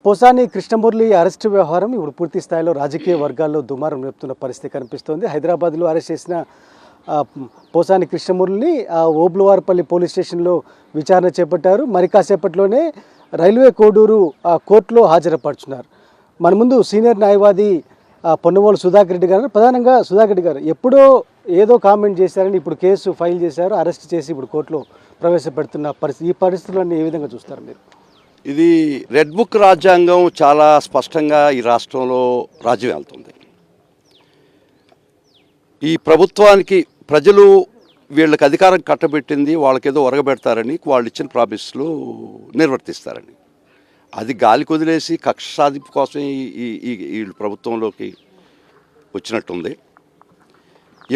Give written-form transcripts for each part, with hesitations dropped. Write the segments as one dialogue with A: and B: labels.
A: Posani Krishna Murali arrest వ్యవహారం ఇప్పుడు పూర్తి స్థాయిలో రాజకీయ వర్గాల్లో దుమారం రేపుతున్న పరిస్థితి కనిపిస్తోంది. హైదరాబాద్లో అరెస్ట్ చేసిన పోసాని కృష్ణమురళిని ఓబ్లవారిపల్లి పోలీస్ స్టేషన్లో విచారణ చేపట్టారు. మరి కాసేపట్లోనే రైల్వే కోడూరు కోర్టులో హాజరుపరుచున్నారు. మన ముందు సీనియర్ న్యాయవాది పొన్నవోలు సుధాకర్ రెడ్డి గారు. ప్రధానంగా సుధాకర్ రెడ్డి గారు ఎప్పుడో ఏదో కామెంట్ చేశారని ఇప్పుడు కేసు ఫైల్ చేశారు, అరెస్ట్ చేసి ఇప్పుడు కోర్టులో ప్రవేశపెడుతున్న పరిస్థితి. ఈ పరిస్థితులన్నీ ఏ విధంగా చూస్తారు మీరు?
B: ఇది రెడ్ బుక్ రాజ్యాంగం చాలా స్పష్టంగా ఈ రాష్ట్రంలో రాజ్యం వెళ్తుంది. ఈ ప్రభుత్వానికి ప్రజలు వీళ్ళకి అధికారం కట్టబెట్టింది వాళ్ళకేదో ఒరగబెడతారని, వాళ్ళు ఇచ్చిన ప్రామిస్లు నిర్వర్తిస్తారని. అది గాలికి వదిలేసి కక్ష సాధింపు కోసం ఈ ప్రభుత్వంలోకి వచ్చినట్టుంది.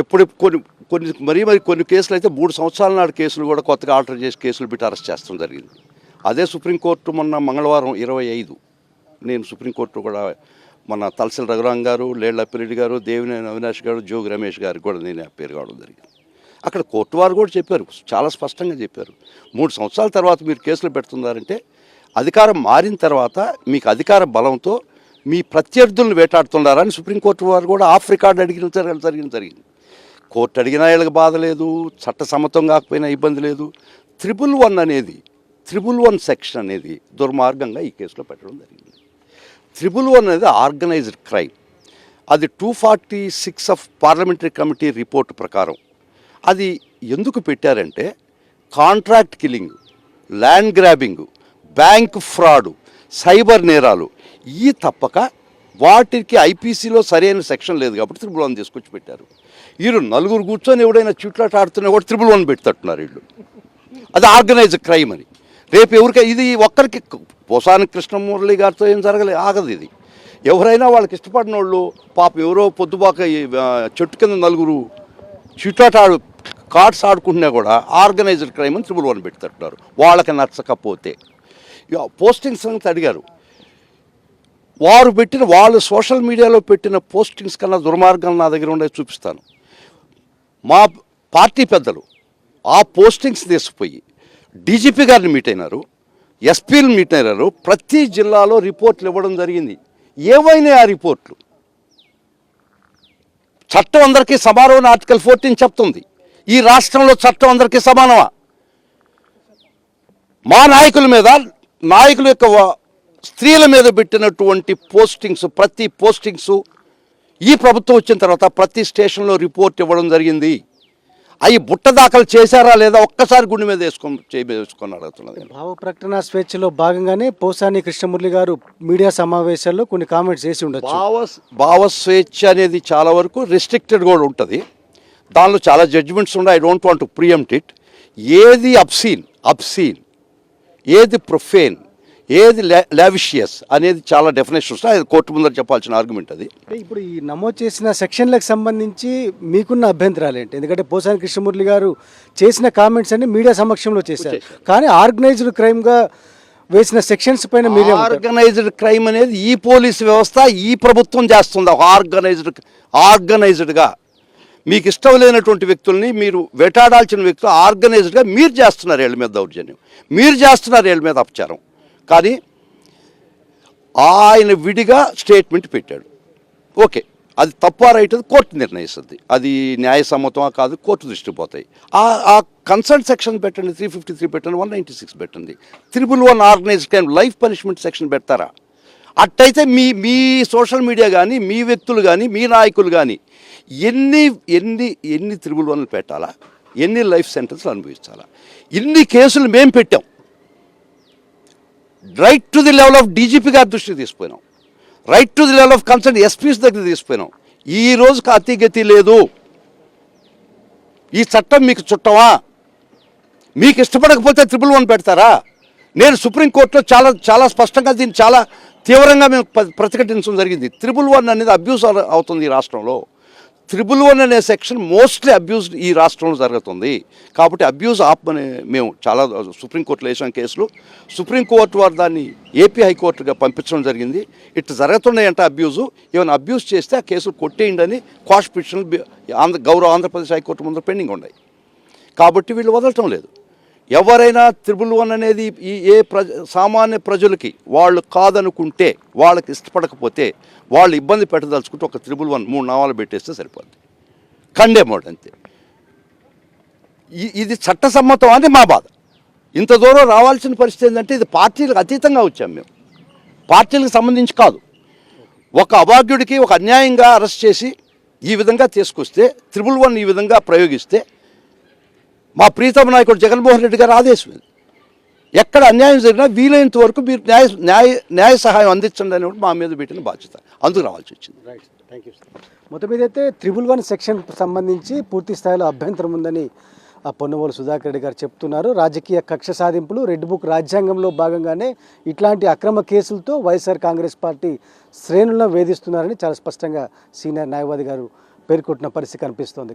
B: ఎప్పుడు కొన్ని కేసులు అయితే 3 సంవత్సరాల నాడు కేసులు కూడా కొత్తగా ఆల్టర్ చేసి కేసులు పెట్టి అరెస్ట్ చేస్తాం జరిగింది. అదే సుప్రీంకోర్టు మొన్న మంగళవారం 25 నేను సుప్రీంకోర్టు కూడా మన తలసిల రఘురాం గారు, లేళ్ల అప్పిరెడ్డి గారు, దేవినేని అవినాష్ గారు, జోగి రమేష్ గారికి కూడా నేను పేరు కావడం జరిగింది. అక్కడ కోర్టు వారు కూడా చెప్పారు, చాలా స్పష్టంగా చెప్పారు, 3 సంవత్సరాల తర్వాత మీరు కేసులు పెడుతున్నారంటే అధికారం మారిన తర్వాత మీకు అధికార బలంతో మీ ప్రత్యర్థులను వేటాడుతున్నారని సుప్రీంకోర్టు వారు కూడా ఆఫ్ రికార్డ్ జరిగింది. కోర్టు అడిగినా వీళ్ళకి బాధ లేదు, చట్ట సమ్మతం కాకపోయినా ఇబ్బంది లేదు. 111 సెక్షన్ అనేది దుర్మార్గంగా ఈ కేసులో పెట్టడం జరిగింది. 111 అనేది ఆర్గనైజ్డ్ క్రైమ్. అది 246 ఆఫ్ పార్లమెంటరీ కమిటీ రిపోర్ట్ ప్రకారం అది ఎందుకు పెట్టారంటే contract killing, land grabbing, bank fraud, cyber నేరాలు ఈ తప్పక వాటికి ఐపీసీలో సరైన సెక్షన్ లేదు కాబట్టి 111 తీసుకొచ్చి పెట్టారు. వీళ్ళు నలుగురు కూర్చొని ఎవడైనా చిట్లాట ఆడుతున్నా కూడా 111 పెడుతున్నారు వీళ్ళు. అది ఆర్గనైజ్డ్ క్రైమ్ అని. రేపు ఇది ఒక్కరికి పోసాని కృష్ణమురళి గారితో ఏం ఆగదు. ఇది ఎవరైనా వాళ్ళకి ఇష్టపడిన వాళ్ళు పాపం ఎవరో పొద్దుబాక చెట్టు కింద నలుగురు చిట్లాట కార్డ్స్ ఆడుకుంటున్నా కూడా ఆర్గనైజ్డ్ క్రైమ్ అని 111 పెడుతున్నారు వాళ్ళకి నచ్చకపోతే. పోస్టింగ్స్ సంగతి అడిగారు. వాళ్ళు సోషల్ మీడియాలో పెట్టిన పోస్టింగ్స్ కన్నా దుర్మార్గం నా దగ్గర ఉండేది చూపిస్తాను. మా పార్టీ పెద్దలు ఆ పోస్టింగ్స్ తీసుకుపోయి డీజీపీ గారిని మీట్ అయినారు, ఎస్పీలు మీట్ అయినారు. ప్రతి జిల్లాలో రిపోర్ట్లు ఇవ్వడం జరిగింది. ఏవైనా ఆ రిపోర్ట్లు చట్టం అందరికీ సమానం ఆర్టికల్ 14 చెప్తుంది. ఈ రాష్ట్రంలో చట్టం అందరికీ సమానమా? మా నాయకుల యొక్క స్త్రీల మీద పెట్టినటువంటి పోస్టింగ్స్, ప్రతి పోస్టింగ్స్ ఈ ప్రభుత్వం వచ్చిన తర్వాత ప్రతి స్టేషన్లో రిపోర్ట్ ఇవ్వడం జరిగింది. అవి బుట్ట దాఖలు చేశారా లేదా ఒక్కసారి గుండె మీద వేసుకొని అడుగుతున్నది.
A: భావ ప్రకటన స్వేచ్ఛలో భాగంగానే పోసాని కృష్ణమురళి గారు మీడియా సమావేశాల్లో కొన్ని కామెంట్స్ చేసి ఉండొచ్చు.
B: భావ స్వేచ్ఛ అనేది చాలా వరకు రెస్ట్రిక్టెడ్ కూడా ఉంటుంది. దానిలో చాలా జడ్జిమెంట్స్ ఉన్నాయి. I don't want to preempt it. ఏది అబ్సీన్, ఏది ప్రొఫేన్, ఏది లావిషియస్ అనేది చాలా డెఫినేషన్స్. అది కోర్టు ముందర చెప్పాల్సిన ఆర్గ్యుమెంట్. అది
A: ఇప్పుడు ఈ నమోదు చేసిన సెక్షన్లకు సంబంధించి మీకున్న అభ్యంతరాలు ఏంటి? ఎందుకంటే పోసాని కృష్ణమురళి గారు చేసిన కామెంట్స్ అన్ని మీడియా సమక్షంలో చేశారు, కానీ ఆర్గనైజ్డ్ క్రైమ్గా వేసిన సెక్షన్స్ పైన మీడియా.
B: ఆర్గనైజ్డ్ క్రైమ్ అనేది ఈ పోలీసు వ్యవస్థ, ఈ ప్రభుత్వం చేస్తుంది. ఆర్గనైజ్డ్గా మీకు ఇష్టం లేనటువంటి వ్యక్తుల్ని మీరు వేటాడాల్సిన వ్యక్తులు ఆర్గనైజ్డ్గా మీరు చేస్తున్నారు. వీళ్ళ మీద దౌర్జన్యం, మీరు చేస్తున్నారు వీళ్ళ మీద అపచారం. కానీ ఆయన విడిగా స్టేట్మెంట్ పెట్టాడు. ఓకే, అది తప్ప రైట్ అది కోర్టు నిర్ణయిస్తుంది. అది న్యాయసమ్మతమా కాదు కోర్టు దృష్టికి పోతాయి. ఆ కన్సర్న్ సెక్షన్ పెట్టండి, 353 పెట్టండి, 196 పెట్టండి. 111 organised crime life punishment section పెడతారా? అట్టయితే మీ సోషల్ మీడియా కానీ, మీ వ్యక్తులు కానీ, మీ నాయకులు కానీ ఎన్ని 111 పెట్టాలా, ఎన్ని లైఫ్ సెంటెన్స్లు అనుభవించాలా? ఇన్ని కేసులు మేము పెట్టాం. Right to the level of DGP గారి దృష్టికి తీసుకుపోయినాం, right to the level of concern SPs దగ్గర తీసుకుపోయినాం. ఈ రోజుకి అతిగతి లేదు. ఈ చట్టం మీకు చుట్టమా? మీకు ఇష్టపడకపోతే 111 పెడతారా? నేను సుప్రీంకోర్టులో చాలా స్పష్టంగా దీన్ని చాలా తీవ్రంగా మేము ప్రతిఘటించడం జరిగింది. 111 అనేది అబ్యూస్ అవుతుంది ఈ రాష్ట్రంలో. 111 అనే సెక్షన్ మోస్ట్లీ అబ్యూస్డ్ ఈ రాష్ట్రంలో జరుగుతుంది. కాబట్టి అబ్యూస్ ఆపమని మేము చాలా సుప్రీంకోర్టులో వేసిన కేసులు సుప్రీంకోర్టు వారు దాన్ని ఏపీ హైకోర్టుగా పంపించడం జరిగింది. ఇట్లా జరుగుతున్నాయంటే ఏమైనా అబ్యూస్ చేస్తే ఆ కేసులు కొట్టేయండి అని క్వాష్ పిటిషన్లు గౌరవ ఆంధ్రప్రదేశ్ హైకోర్టు ముందు పెండింగ్ ఉన్నాయి. కాబట్టి వీళ్ళు వదలటం లేదు. ఎవరైనా 111 అనేది ఏ సామాన్య ప్రజలకి వాళ్ళు కాదనుకుంటే, వాళ్ళకి ఇష్టపడకపోతే, వాళ్ళు ఇబ్బంది పెట్టదలుచుకుంటే ఒక 111 3 నామాలు పెట్టేస్తే సరిపోద్ది. కండెమోడ్ అంతే. ఇది చట్టసమ్మతం అని మా బాధ. ఇంత దూరం రావాల్సిన పరిస్థితి ఏంటంటే ఇది పార్టీలకు అతీతంగా వచ్చాం మేము, పార్టీలకు సంబంధించి కాదు. ఒక అభాగ్యుడికి ఒక అన్యాయంగా అరెస్ట్ చేసి ఈ విధంగా తీసుకొస్తే 111 ఈ విధంగా ప్రయోగిస్తే మా ప్రీతమ నాయకుడు జగన్మోహన్ రెడ్డి గారు ఆదేశం ఇది. ఎక్కడ అన్యాయం జరిగినా వీలైనంత వరకు మీరు న్యాయ సహాయం అందించండి అని మా మీద పెట్టిన బాధ్యత, అందుకు రావాల్సి వచ్చింది.
A: Right, thank you sir. మొత్తం మీదైతే 111 సెక్షన్ సంబంధించి పూర్తి స్థాయిలో అభ్యంతరం ఉందని పొన్నవోలు సుధాకర్ రెడ్డి గారు చెప్తున్నారు. రాజకీయ కక్ష సాధింపులు, రెడ్ బుక్ రాజ్యాంగంలో భాగంగానే ఇట్లాంటి అక్రమ కేసులతో వైఎస్ఆర్ కాంగ్రెస్ పార్టీ శ్రేణులను వేధిస్తున్నారని చాలా స్పష్టంగా సీనియర్ న్యాయవాది గారు పేర్కొంటున్న పరిస్థితి కనిపిస్తోంది.